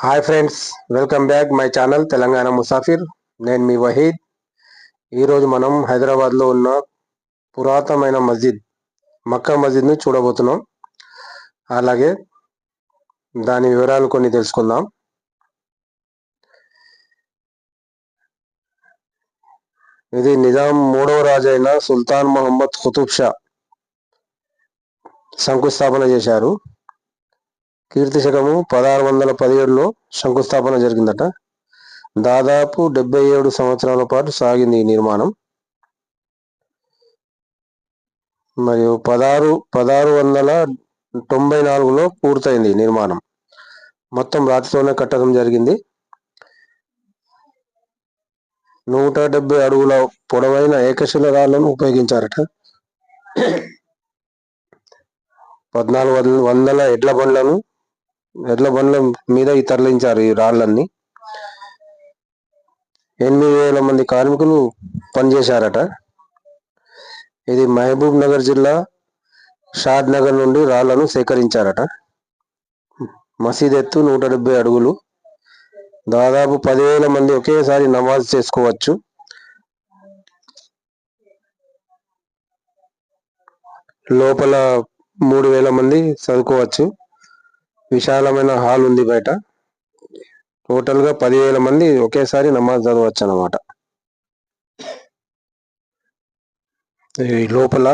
Hi friends, welcome back my channel Telangana Musafir. నేను మీ వహీద్. ఈరోజు మనం హైదరాబాద్లో ఉన్న పురాతనమైన మస్జిద్ మక్కా మస్జిద్ని చూడబోతున్నాం. అలాగే దాని వివరాలు కొన్ని తెలుసుకుందాం. ఇది నిజాం మూడవ రాజు అయిన సుల్తాన్ మొహమ్మద్ ఖుతుబ్ షా శంకుస్థాపన చేశారు. కీర్తి శకము 1617లో శంకుస్థాపన జరిగిందట. దాదాపు 77 సంవత్సరాల పాటు సాగింది ఈ నిర్మాణం. మరియు 1694లో పూర్తయింది నిర్మాణం. మొత్తం రాతితోనే కట్టడం జరిగింది. 170 అడుగుల పొడవైన ఏకశిల రాళ్లను ఉపయోగించారట. 1400 ఎడ్ల బండ్ల మీద తరలించారు ఈ రాళ్లన్నీ. 8000 మంది కార్మికులు పనిచేశారట. ఇది మహబూబ్ నగర్ జిల్లా షాద్ నగర్ నుండి రాళ్లను సేకరించారట. మసీద్ ఎత్తు 170 అడుగులు. దాదాపు 10,000 మంది ఒకేసారి నమాజ్ చేసుకోవచ్చు. లోపల 3,000 మంది చదువుకోవచ్చు. విశాలమైన హాల్ ఉంది బయట. టోటల్గా 10,000 మంది ఒకేసారి నమాజ్ చదవచ్చు అన్నమాట. ఈ లోపల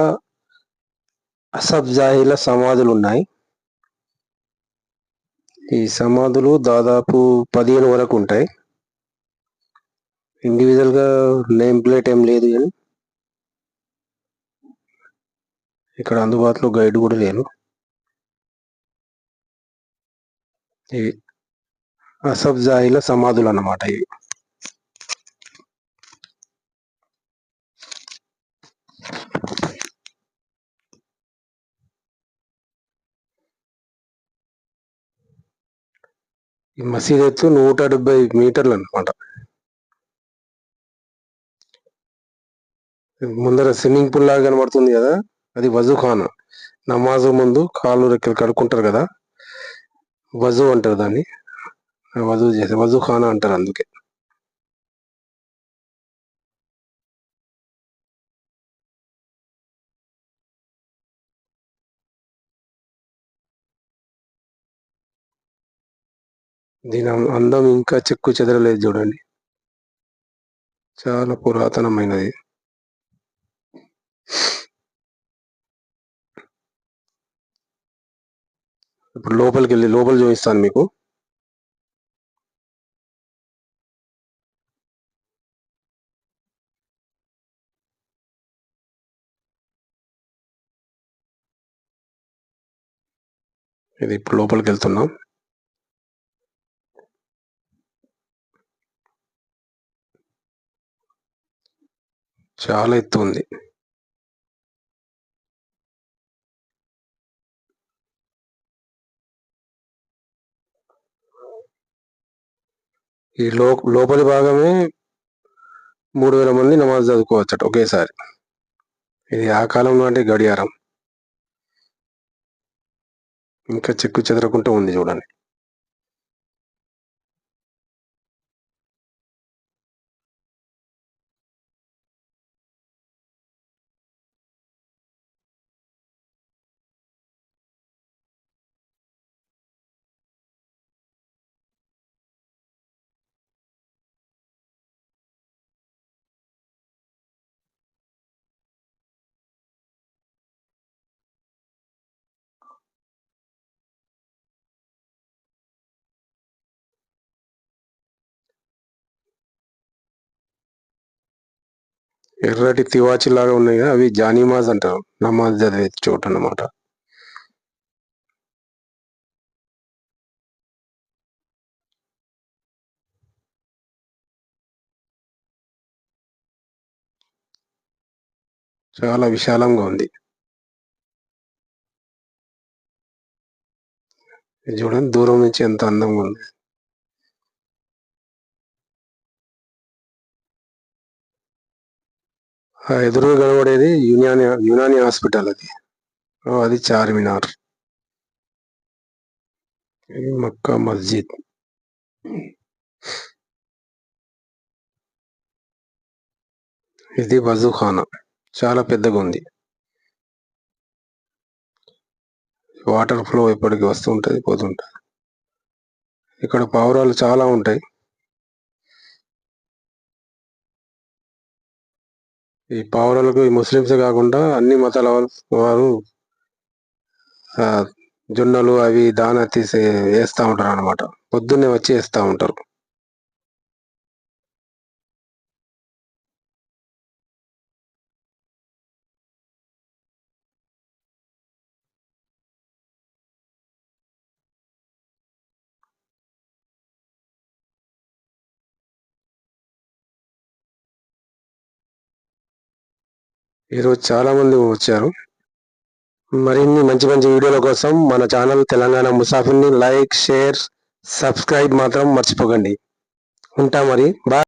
అసఫ్ జాహీల సమాధులు ఉన్నాయి. ఈ సమాధులు దాదాపు 15 వరకు ఉంటాయి. ఇండివిజువల్గా నేమ్ ప్లేట్ ఏం లేదు, కానీ ఇక్కడ అందుబాటులో గైడ్ కూడా లేదు. ఇవి అసఫ్ జాహీల సమాధులు అన్నమాట. ఇవి ఈ మసీద్ ఎత్తు 170 మీటర్లు అన్నమాట. ముందర స్విమ్మింగ్ పూల్ లాగా కనబడుతుంది కదా, అది వజుఖానా. నమాజు ముందు కాళ్ళు రెక్కలు కడుక్కుంటారు కదా, వజు అంటారు దాన్ని. వజు చేసే వజుఖానా అంటారు. అందుకే దీని అందం ఇంకా చెక్కు చెదరలేదు. చూడండి, చాలా పురాతనమైనది. ఇప్పుడు లోపలికి వెళ్ళి లోపల చూపిస్తాను మీకు. ఇది ఇప్పుడు లోపలికి వెళ్తున్నాం. చాలా ఎత్తు ఉంది. ఈ లోపలి భాగమే 3,000 మంది నమాజ్ చదువుకోవచ్చట ఒకేసారి. ఇది ఆ కాలం నాటి గడియారం. ఇంకా చెక్కు చెదరకుంటూ ఉంది చూడండి. ఎర్రటి తివాచి లాగా ఉన్నాయి కదా, అవి జానీమాజ్ అంటారు. నమాజ్ చదివే చోటు అన్నమాట. చాలా విశాలంగా ఉంది. చూడండి, దూరం నుంచి ఎంత అందంగా ఉంది. ఆ ఎదురుగా కనబడేది యునాని హాస్పిటల్. అది చార్మినార్. ఇది మక్కా మస్జిద్. ఇది వజూఖానా, చాలా పెద్దగా ఉంది. వాటర్ ఫ్లో ఎప్పటికి వస్తూ ఉంటుంది, పోతుంటుంది. ఇక్కడ పావురాలు చాలా ఉంటాయి. ఈ పావురాలకు ఈ ముస్లిమ్స్ కాకుండా అన్ని మతాల వారు జొన్నలు అవి దాన తీసి వేస్తూ ఉంటారు అన్నమాట. పొద్దున్నే వచ్చి వేస్తూ ఉంటారు. ఈరోజు చాలా మంది వచ్చారు. మరిన్ని మంచి మంచి వీడియోల కోసం మన ఛానల్ తెలంగాణ ముసాఫిర్ని లైక్, షేర్, సబ్స్క్రైబ్ మాత్రం మర్చిపోకండి. ఉంటా మరి, బాయ్.